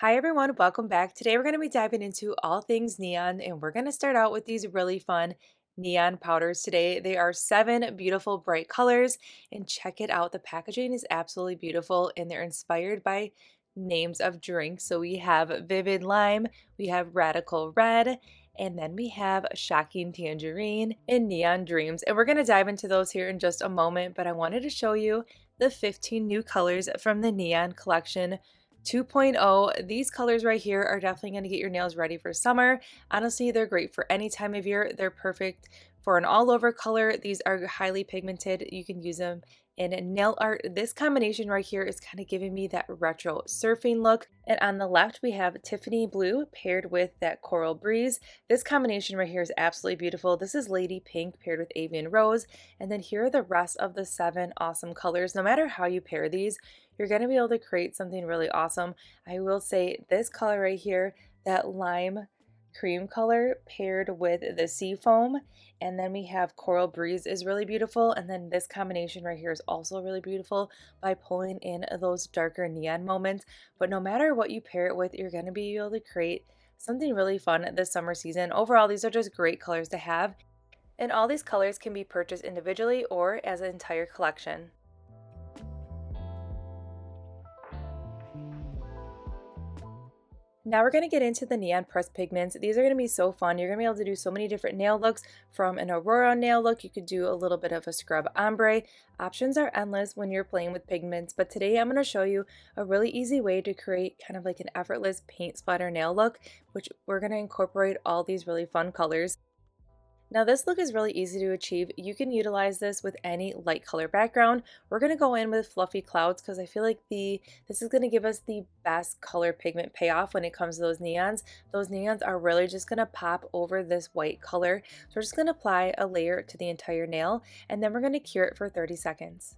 Hi everyone, welcome back. Today we're going to be diving into all things neon and we're going to start out with these really fun neon powders today. They are 7 beautiful bright colors and check it out. The packaging is absolutely beautiful and they're inspired by names of drinks. So we have Vivid Lime, we have Radical Red, and then we have Shocking Tangerine and Neon Dreams. And we're going to dive into those here in just a moment, but I wanted to show you the 15 new colors from the Neon Collection 2.0. These colors right here are definitely going to get your nails ready for summer. Honestly, they're great for any time of year. They're perfect for an all over color. These are highly pigmented. You can use them in nail art. This combination right here is kind of giving me that retro surfing look. And on the left, we have Tiffany Blue paired with that Coral Breeze. This combination right here is absolutely beautiful. This is Lady Pink paired with Avian Rose. And then here are the rest of the 7 awesome colors. No matter how you pair these, you're going to be able to create something really awesome. I will say this color right here, that lime cream color paired with the sea foam, and then we have Coral Breeze is really beautiful, and then this combination right here is also really beautiful by pulling in those darker neon moments. But no matter what you pair it with, you're going to be able to create something really fun this summer season. Overall, these are just great colors to have, and all these colors can be purchased individually or as an entire collection. Now we're going to get into the neon pressed pigments. These are going to be so fun. You're going to be able to do so many different nail looks. From an Aurora nail look, you could do a little bit of a scrub ombre. Options are endless when you're playing with pigments, but today I'm going to show you a really easy way to create kind of like an effortless paint splatter nail look, which we're going to incorporate all these really fun colors. Now this look is really easy to achieve. You can utilize this with any light color background. We're going to go in with fluffy clouds because I feel like this is going to give us the best color pigment payoff when it comes to those neons. Those neons are really just going to pop over this white color. So we're just going to apply a layer to the entire nail and then we're going to cure it for 30 seconds.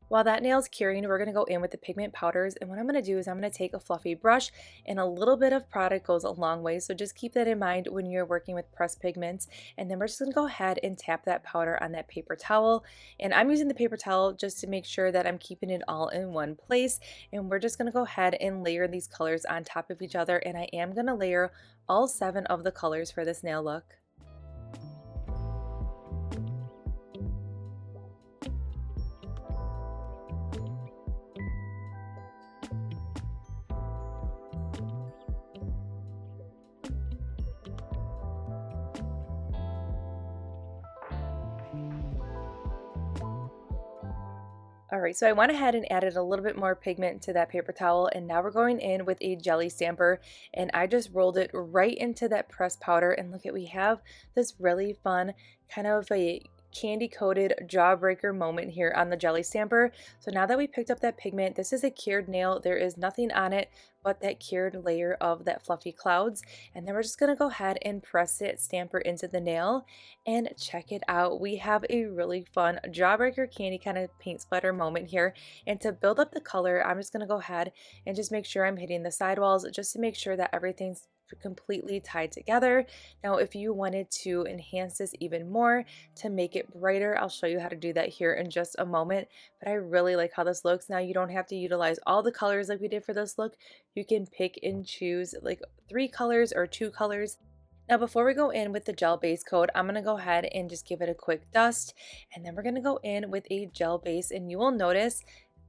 While that nail's curing, we're going to go in with the pigment powders, and what I'm going to do is I'm going to take a fluffy brush, and a little bit of product goes a long way, so just keep that in mind when you're working with pressed pigments. And then we're just going to go ahead and tap that powder on that paper towel, and I'm using the paper towel just to make sure that I'm keeping it all in one place. And we're just going to go ahead and layer these colors on top of each other, and I am going to layer all 7 of the colors for this nail look. All right, so I went ahead and added a little bit more pigment to that paper towel, and now we're going in with a jelly stamper, and I just rolled it right into that pressed powder, and look at, we have this really fun kind of a candy coated jawbreaker moment here on the jelly stamper. So now that we picked up that pigment, this is a cured nail. There is nothing on it but that cured layer of that fluffy clouds. And then we're just going to go ahead and press it, stamper into the nail, and check it out. We have a really fun jawbreaker candy kind of paint splatter moment here. And to build up the color, I'm just going to go ahead and just make sure I'm hitting the sidewalls just to make sure that everything's completely tied together. Now if you wanted to enhance this even more to make it brighter, I'll show you how to do that here in just a moment, but I really like how this looks. Now you don't have to utilize all the colors like we did for this look. You can pick and choose like 3 colors or 2 colors. Now before we go in with the gel base coat, I'm going to go ahead and just give it a quick dust, and then we're going to go in with a gel base, and you will notice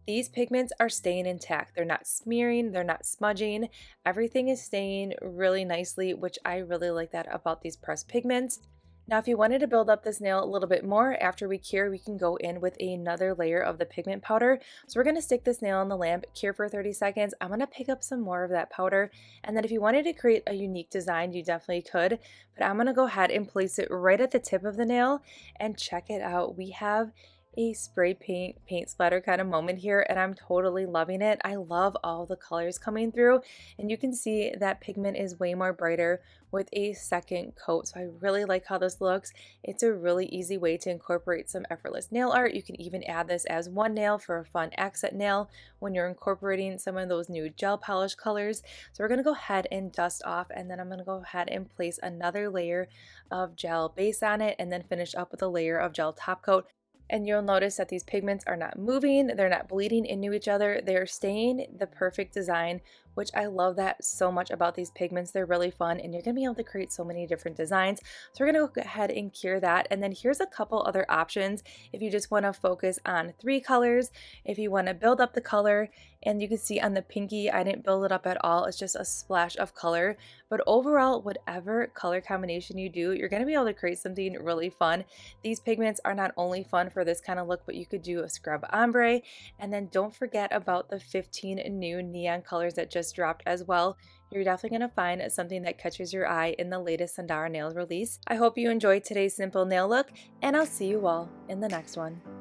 these pigments are staying intact. They're not smearing, they're not smudging. Everything is staying really nicely, which I really like that about these pressed pigments. Now, if you wanted to build up this nail a little bit more after we cure, we can go in with another layer of the pigment powder. So we're going to stick this nail on the lamp, cure for 30 seconds. I'm going to pick up some more of that powder. And then if you wanted to create a unique design, you definitely could. But I'm going to go ahead and place it right at the tip of the nail and check it out. We have a spray paint splatter kind of moment here, and I'm totally loving it. I love all the colors coming through, and you can see that pigment is way more brighter with a second coat. So I really like how this looks. It's a really easy way to incorporate some effortless nail art. You can even add this as one nail for a fun accent nail when you're incorporating some of those new gel polish colors. So we're going to go ahead and dust off, and then I'm going to go ahead and place another layer of gel base on it, and then finish up with a layer of gel top coat. And you'll notice that these pigments are not moving, they're not bleeding into each other, they're staying the perfect design, which I love that so much about these pigments. They're really fun, and you're gonna be able to create so many different designs. So we're gonna go ahead and cure that. And then here's a couple other options if you just wanna focus on 3 colors, if you wanna build up the color. And you can see on the pinky, I didn't build it up at all. It's just a splash of color. But overall, whatever color combination you do, you're gonna be able to create something really fun. These pigments are not only fun for this kind of look, but you could do a scrub ombre. And then don't forget about the 15 new neon colors that just dropped as well. You're definitely going to find something that catches your eye in the latest Sundara nail release. I hope you enjoyed today's simple nail look, and I'll see you all in the next one.